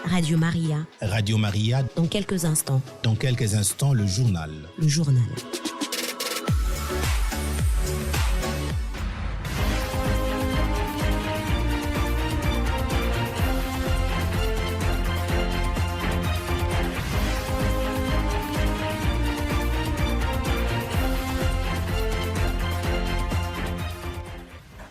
Radio Maria. Radio Maria. Dans quelques instants. Dans quelques instants, le journal. Le journal.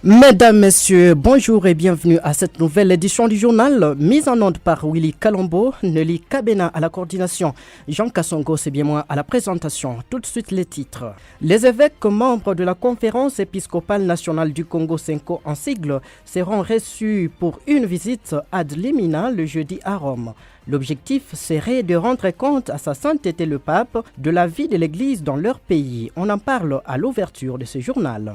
Mesdames, Messieurs, bonjour et bienvenue à cette nouvelle édition du journal, mise en onde par Willy Kalombo, Nelly Kabena à la coordination, Jean Kassongo, c'est bien moi à la présentation. Tout de suite les titres. Les évêques membres de la conférence épiscopale nationale du Congo Senko en sigle seront reçus pour une visite ad limina le jeudi à Rome. L'objectif serait de rendre compte à sa sainteté le pape de la vie de l'Église dans leur pays. On en parle à l'ouverture de ce journal.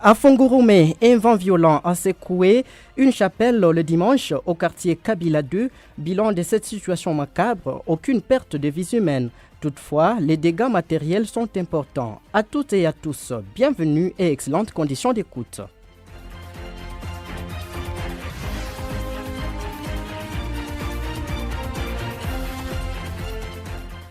À Fongourumé, un vent violent a secoué une chapelle le dimanche au quartier Kabila 2. Bilan de cette situation macabre, aucune perte de vies humaines. Toutefois, les dégâts matériels sont importants. À toutes et à tous, bienvenue et excellentes conditions d'écoute.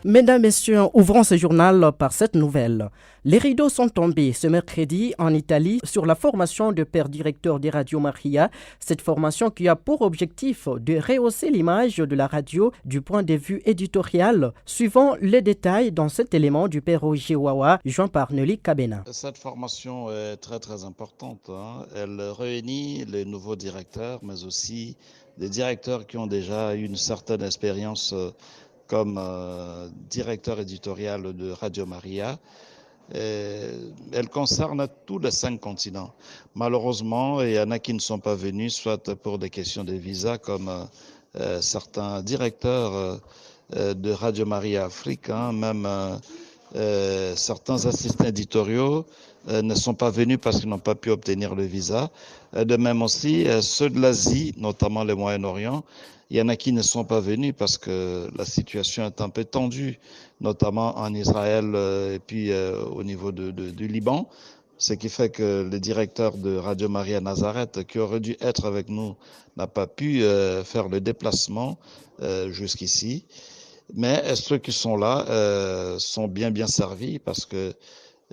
Mesdames, Messieurs, ouvrons ce journal par cette nouvelle. Les rideaux sont tombés ce mercredi en Italie sur la formation de père directeur des Radio Maria. Cette formation qui a pour objectif de rehausser l'image de la radio du point de vue éditorial. Suivant les détails dans cet élément du père Roger Wawa, joint par Nelly Kabena. Cette formation est très importante. Elle réunit les nouveaux directeurs, mais aussi des directeurs qui ont déjà une certaine expérience comme directeur éditorial de Radio Maria. Elle concerne tous les 5 continents. Malheureusement, il y en a qui ne sont pas venus, soit pour des questions de visa, comme certains directeurs de Radio Maria Afrique, même certains assistants éditoriaux ne sont pas venus parce qu'ils n'ont pas pu obtenir le visa. De même aussi, ceux de l'Asie, notamment le Moyen-Orient, il y en a qui ne sont pas venus parce que la situation est un peu tendue, notamment en Israël et puis au niveau du Liban. Ce qui fait que le directeur de Radio Maria Nazareth, qui aurait dû être avec nous, n'a pas pu faire le déplacement jusqu'ici. Mais ceux qui sont là sont bien servis parce que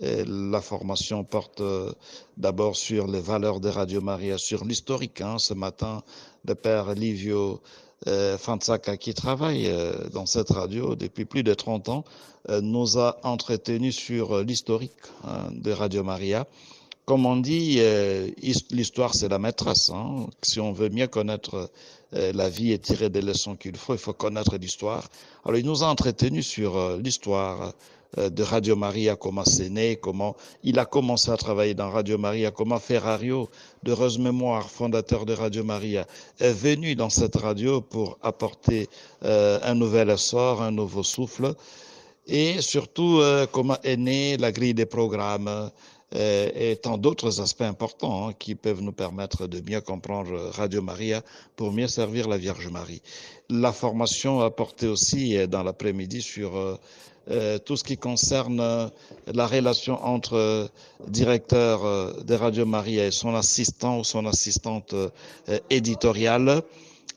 la formation porte d'abord sur les valeurs de Radio Maria, sur l'historique. Ce matin, le père Livio Fansaka, qui travaille dans cette radio depuis plus de 30 ans, nous a entretenus sur l'historique de Radio Maria. Comme on dit, l'histoire c'est la maîtresse. Si on veut mieux connaître la vie et tirer des leçons il faut connaître l'histoire. Alors il nous a entretenus sur l'histoire de Radio Maria, comment c'est né, comment il a commencé à travailler dans Radio Maria, comment Ferrario, de Heureuse Mémoire, fondateur de Radio Maria, est venu dans cette radio pour apporter un nouvel essor, un nouveau souffle, et surtout comment est née la grille des programmes, et tant d'autres aspects importants qui peuvent nous permettre de mieux comprendre Radio Maria pour mieux servir la Vierge Marie. La formation a porté aussi dans l'après-midi sur tout ce qui concerne la relation entre directeur de Radio Maria et son assistant ou son assistante éditoriale,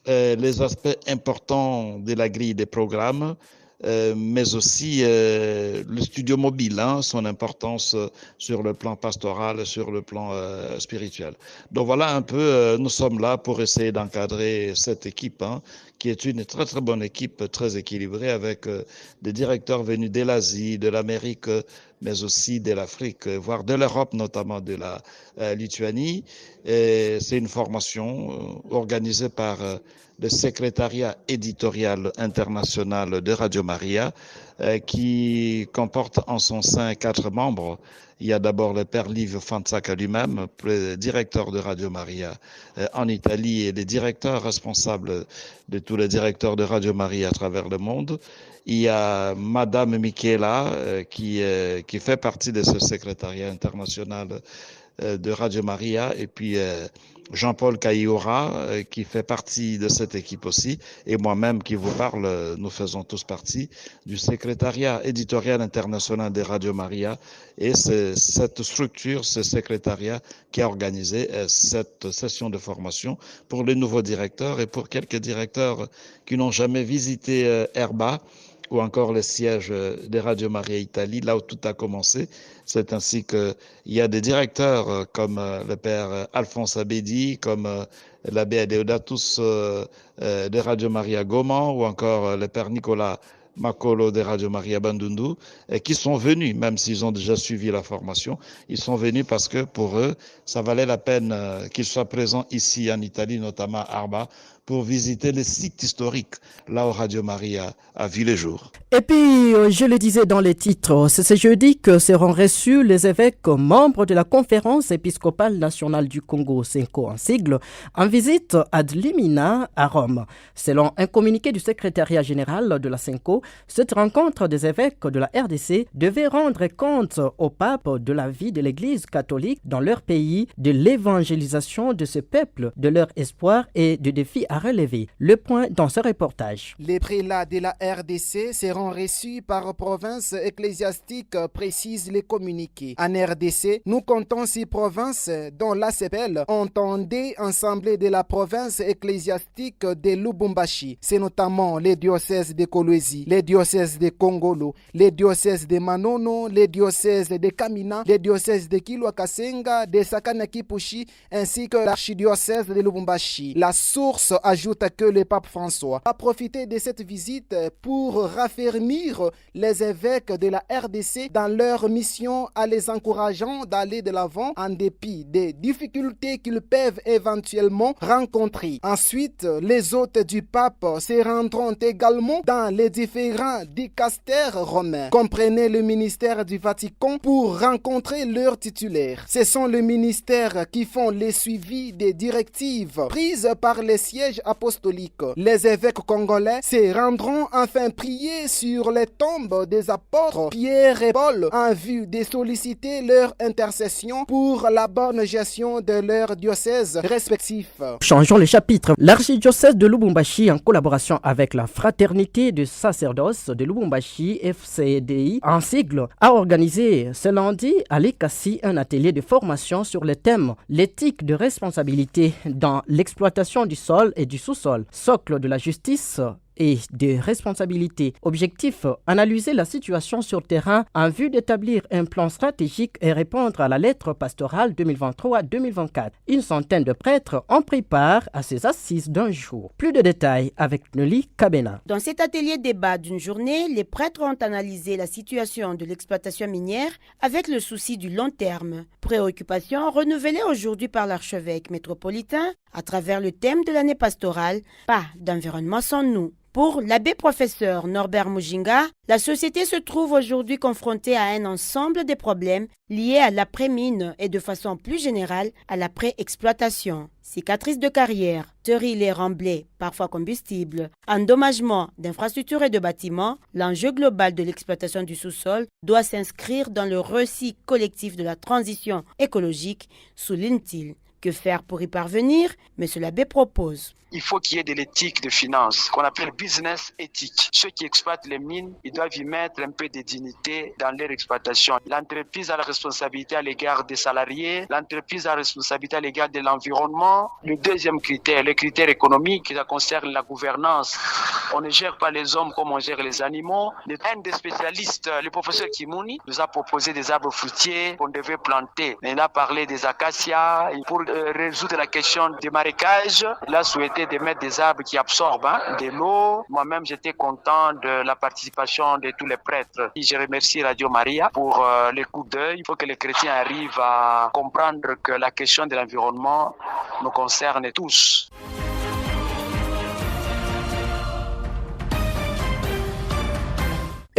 les aspects importants de la grille des programmes, mais aussi le studio mobile, son importance sur le plan pastoral, sur le plan spirituel. Donc voilà un peu, nous sommes là pour essayer d'encadrer cette équipe, qui est une très bonne équipe, très équilibrée, avec des directeurs venus de l'Asie, de l'Amérique, mais aussi de l'Afrique, voire de l'Europe, notamment de la Lituanie. Et c'est une formation organisée par le secrétariat éditorial international de Radio Maria, qui comporte en son sein 4 membres. Il y a d'abord le père Livio Fansaka lui-même, directeur de Radio Maria en Italie et le directeur responsable de tous les directeurs de Radio Maria à travers le monde. Il y a Madame Michela qui fait partie de ce secrétariat international de Radio Maria, et puis Jean-Paul Caillora, qui fait partie de cette équipe aussi, et moi-même qui vous parle, nous faisons tous partie du secrétariat éditorial international de Radio Maria, et c'est cette structure, ce secrétariat qui a organisé cette session de formation pour les nouveaux directeurs et pour quelques directeurs qui n'ont jamais visité Herba ou encore le siège de Radio Maria Italie, là où tout a commencé. C'est ainsi qu'il y a des directeurs comme le père Alphonse Abedi, comme l'abbé Adeodatus de Radio Maria Goma, ou encore le père Nicolas Makolo de Radio Maria Bandundu, qui sont venus, même s'ils ont déjà suivi la formation, ils sont venus parce que pour eux, ça valait la peine qu'ils soient présents ici en Italie, notamment à Arba, pour visiter les sites historiques, là où Radio Maria a vu le jour. Et puis, je le disais dans les titres, c'est ce jeudi que seront reçus les évêques membres de la Conférence épiscopale nationale du Congo, CENCO en sigle, en visite ad limina à Rome. Selon un communiqué du secrétariat général de la CENCO, cette rencontre des évêques de la RDC devait rendre compte au pape de la vie de l'Église catholique dans leur pays, de l'évangélisation de ce peuple, de leur espoir et de défis à relever. Le point dans ce reportage. Les prélats de la RDC seront reçus par province ecclésiastique, précisent les communiqués. En RDC, nous comptons 6 provinces dont l'ACPL entendait Assemblée de la province ecclésiastique de Lubumbashi. C'est notamment les diocèses de Kolwezi, les diocèses de Kongolo, les diocèses de Manono, les diocèses de Kamina, les diocèses de Kilwa-Kasenga, de Sakana-Kipushi, ainsi que l'archidiocèse de Lubumbashi. La source ajoute que le pape François a profité de cette visite pour raffermir les évêques de la RDC dans leur mission, en les encourageant d'aller de l'avant en dépit des difficultés qu'ils peuvent éventuellement rencontrer. Ensuite, les hôtes du pape se rendront également dans les différents dicastères romains. Comprenez le ministère du Vatican pour rencontrer leurs titulaires. Ce sont les ministères qui font le suivi des directives prises par les sièges apostoliques. Les évêques congolais se rendront enfin prier sur les tombes des apôtres Pierre et Paul en vue de solliciter leur intercession pour la bonne gestion de leurs diocèses respectifs. Changeons les chapitres. L'archidiocèse de Lubumbashi, en collaboration avec la Fraternité de sacerdoce de Lubumbashi, FCDI, en sigle, a organisé ce lundi à l'Ikasi un atelier de formation sur le thème l'éthique de responsabilité dans l'exploitation du sol et du sous-sol, socle de la justice et de responsabilité. Objectif, analyser la situation sur terrain en vue d'établir un plan stratégique et répondre à la lettre pastorale 2023-2024. Une centaine de prêtres ont pris part à ces assises d'un jour. Plus de détails avec Nelly Kabena. Dans cet atelier débat d'une journée, les prêtres ont analysé la situation de l'exploitation minière avec le souci du long terme. Préoccupation renouvelée aujourd'hui par l'archevêque métropolitain à travers le thème de l'année pastorale « Pas d'environnement sans nous ». Pour l'abbé professeur Norbert Mujinga, la société se trouve aujourd'hui confrontée à un ensemble de problèmes liés à l'après-mine et de façon plus générale à l'après-exploitation. Cicatrices de carrière, terrils remblais, parfois combustibles, endommagement d'infrastructures et de bâtiments, l'enjeu global de l'exploitation du sous-sol doit s'inscrire dans le récit collectif de la transition écologique, souligne-t-il. Que faire pour y parvenir? M. Labbé propose. Il faut qu'il y ait de l'éthique de finance, qu'on appelle business éthique. Ceux qui exploitent les mines, ils doivent y mettre un peu de dignité dans leur exploitation. L'entreprise a la responsabilité à l'égard des salariés, l'entreprise a la responsabilité à l'égard de l'environnement. Le deuxième critère, le critère économique, ça concerne la gouvernance. On ne gère pas les hommes comme on gère les animaux. Un des spécialistes, le professeur Kimouni, nous a proposé des arbres fruitiers qu'on devait planter. Il a parlé des acacias. Pour résoudre la question des marécages, il a souhaité de mettre des arbres qui absorbent de l'eau. Moi-même, j'étais content de la participation de tous les prêtres. Je remercie Radio Maria pour les coups d'œil. Il faut que les chrétiens arrivent à comprendre que la question de l'environnement nous concerne tous.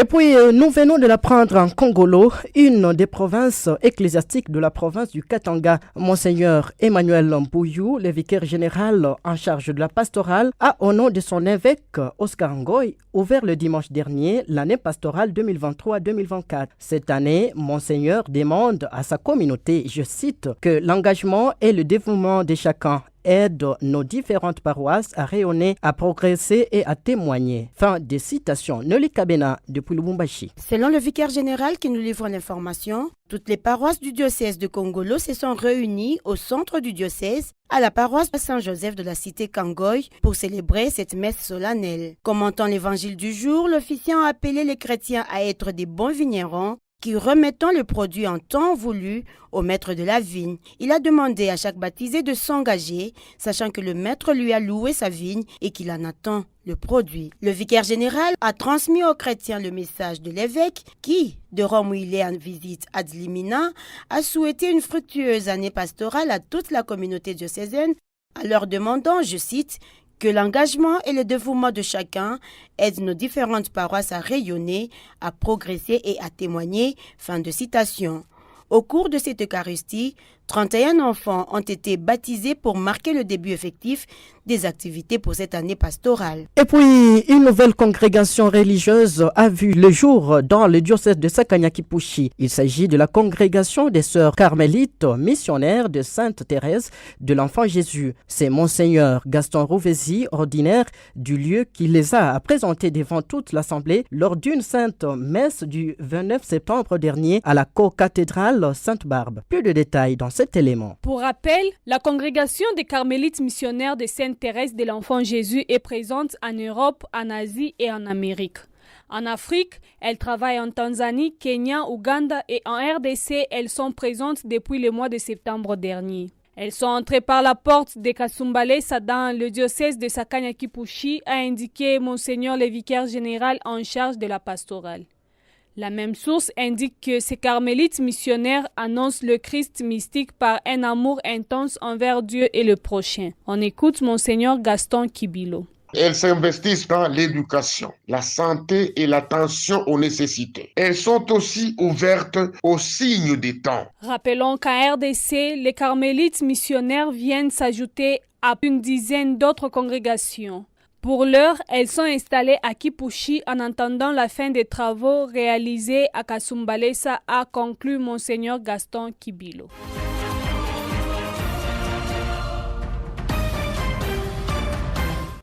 Et puis, nous venons de l'apprendre en Congolo, une des provinces ecclésiastiques de la province du Katanga. Monseigneur Emmanuel Mbouyou, le vicaire général en charge de la pastorale, a, au nom de son évêque Oscar Ngoy, ouvert le dimanche dernier l'année pastorale 2023-2024. Cette année, Monseigneur demande à sa communauté, je cite, que l'engagement et le dévouement de chacun aide nos différentes paroisses à rayonner, à progresser et à témoigner. Fin de citation. Noli Kabena depuis Lubumbashi. Selon le vicaire général qui nous livre l'information, toutes les paroisses du diocèse de Congolo se sont réunies au centre du diocèse, à la paroisse de Saint-Joseph de la cité Kangoy, pour célébrer cette messe solennelle. Commentant l'évangile du jour, l'officiant a appelé les chrétiens à être des bons vignerons qui remettant le produit en temps voulu au maître de la vigne. Il a demandé à chaque baptisé de s'engager, sachant que le maître lui a loué sa vigne et qu'il en attend le produit. Le vicaire général a transmis aux chrétiens le message de l'évêque qui, de Rome où il est en visite à Dlimina, a souhaité une fructueuse année pastorale à toute la communauté diocésaine, en leur demandant, je cite, que l'engagement et le dévouement de chacun aident nos différentes paroisses à rayonner, à progresser et à témoigner. Fin de citation. Au cours de cette Eucharistie, 31 enfants ont été baptisés pour marquer le début effectif des activités pour cette année pastorale. Et puis, une nouvelle congrégation religieuse a vu le jour dans le diocèse de Sakanya-Kipushi. Il s'agit de la congrégation des sœurs carmélites missionnaires de Sainte Thérèse de l'Enfant Jésus. C'est Monseigneur Gaston Rouvesi, ordinaire du lieu, qui les a présentés devant toute l'Assemblée lors d'une sainte messe du 29 septembre dernier à la co-cathédrale Sainte-Barbe. Plus de détails dans cet élément. Pour rappel, la congrégation des carmélites missionnaires de Sainte-Thérèse de l'Enfant Jésus est présente en Europe, en Asie et en Amérique. En Afrique, elles travaillent en Tanzanie, Kenya, Ouganda et en RDC, elles sont présentes depuis le mois de septembre dernier. Elles sont entrées par la porte de Kasumbalesa dans le diocèse de Sakanya-Kipushi, a indiqué Monseigneur le vicaire général en charge de la pastorale. La même source indique que ces carmélites missionnaires annoncent le Christ mystique par un amour intense envers Dieu et le prochain. On écoute Monseigneur Gaston Kibilo. Elles s'investissent dans l'éducation, la santé et l'attention aux nécessités. Elles sont aussi ouvertes aux signes des temps. Rappelons qu'en RDC, les carmélites missionnaires viennent s'ajouter à une dizaine d'autres congrégations. Pour l'heure, elles sont installées à Kipushi en attendant la fin des travaux réalisés à Kasumbalesa, a conclu Monseigneur Gaston Kibilo.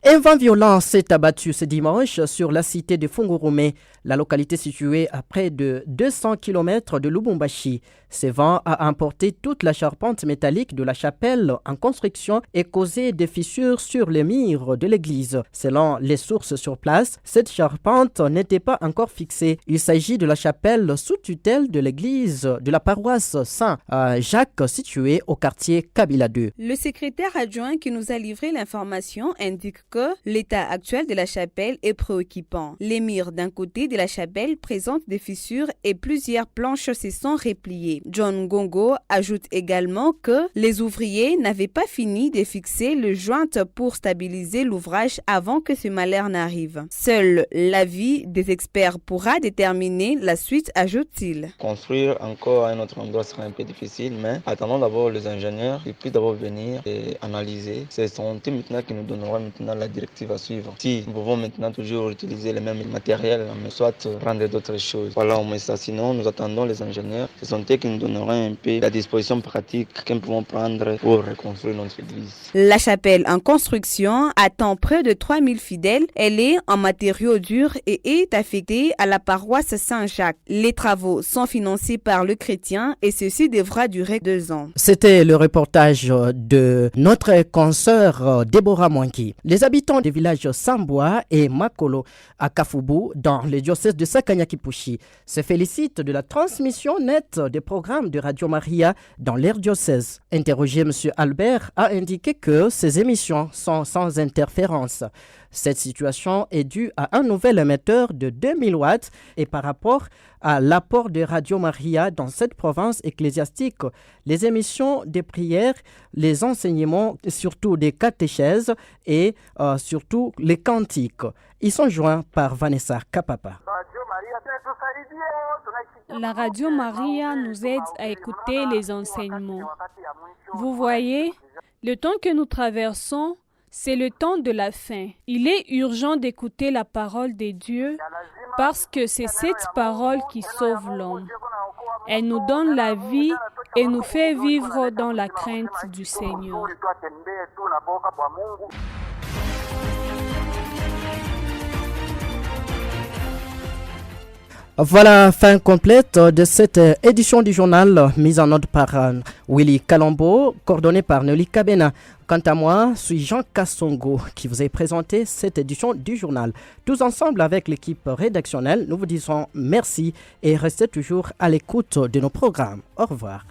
Un vent violent s'est abattu ce dimanche sur la cité de Fungurume, la localité située à près de 200 km de Lubumbashi. Ce vent a emporté toute la charpente métallique de la chapelle en construction et causé des fissures sur les murs de l'église. Selon les sources sur place, cette charpente n'était pas encore fixée. Il s'agit de la chapelle sous tutelle de l'église de la paroisse Saint-Jacques située au quartier Kabila 2. Le secrétaire adjoint qui nous a livré l'information indique que l'état actuel de la chapelle est préoccupant. Les murs d'un côté de la chapelle présentent des fissures et plusieurs planches se sont repliées. John Gongo ajoute également que les ouvriers n'avaient pas fini de fixer le joint pour stabiliser l'ouvrage avant que ce malheur n'arrive. Seul l'avis des experts pourra déterminer la suite, ajoute-t-il. Construire encore à un autre endroit sera un peu difficile, mais attendons d'abord les ingénieurs et puis d'abord venir et analyser. C'est son team maintenant qui nous donnera maintenant la directive à suivre. Si nous pouvons maintenant toujours utiliser les mêmes matériels, mais soit prendre d'autres choses. Voilà, au moins ça. Sinon, nous attendons les ingénieurs. Ce sont eux qui nous donneront un peu la disposition pratique que nous pouvons prendre pour reconstruire notre église. La chapelle en construction attend près de 3000 fidèles. Elle est en matériaux durs et est affectée à la paroisse Saint-Jacques. Les travaux sont financés par le chrétien et ceci devra durer 2 ans. C'était le reportage de notre consoeur Déborah Mwanki. Les habitants des villages Samboa et Makolo à Kafubu dans le diocèse de Sakanya-Kipushi se félicitent de la transmission nette des programmes de Radio Maria dans leur diocèse. Interrogé, M. Albert a indiqué que ces émissions sont sans interférence. Cette situation est due à un nouvel émetteur de 2000 watts et par rapport à l'apport de Radio Maria dans cette province ecclésiastique, les émissions des prières, les enseignements, surtout des catéchèses et surtout les cantiques. Ils sont joints par Vanessa Kapapa. Radio La Radio Maria nous aide à écouter les enseignements. Vous voyez, le temps que nous traversons, c'est le temps de la fin. Il est urgent d'écouter la parole de Dieu parce que c'est cette parole qui sauve l'homme. Elle nous donne la vie et nous fait vivre dans la crainte du Seigneur. Voilà, fin complète de cette édition du journal mise en ordre par Willy Kalambo, coordonné par Nelly Kabena. Quant à moi, je suis Jean Kassongo qui vous ai présenté cette édition du journal. Tous ensemble avec l'équipe rédactionnelle, nous vous disons merci et restez toujours à l'écoute de nos programmes. Au revoir.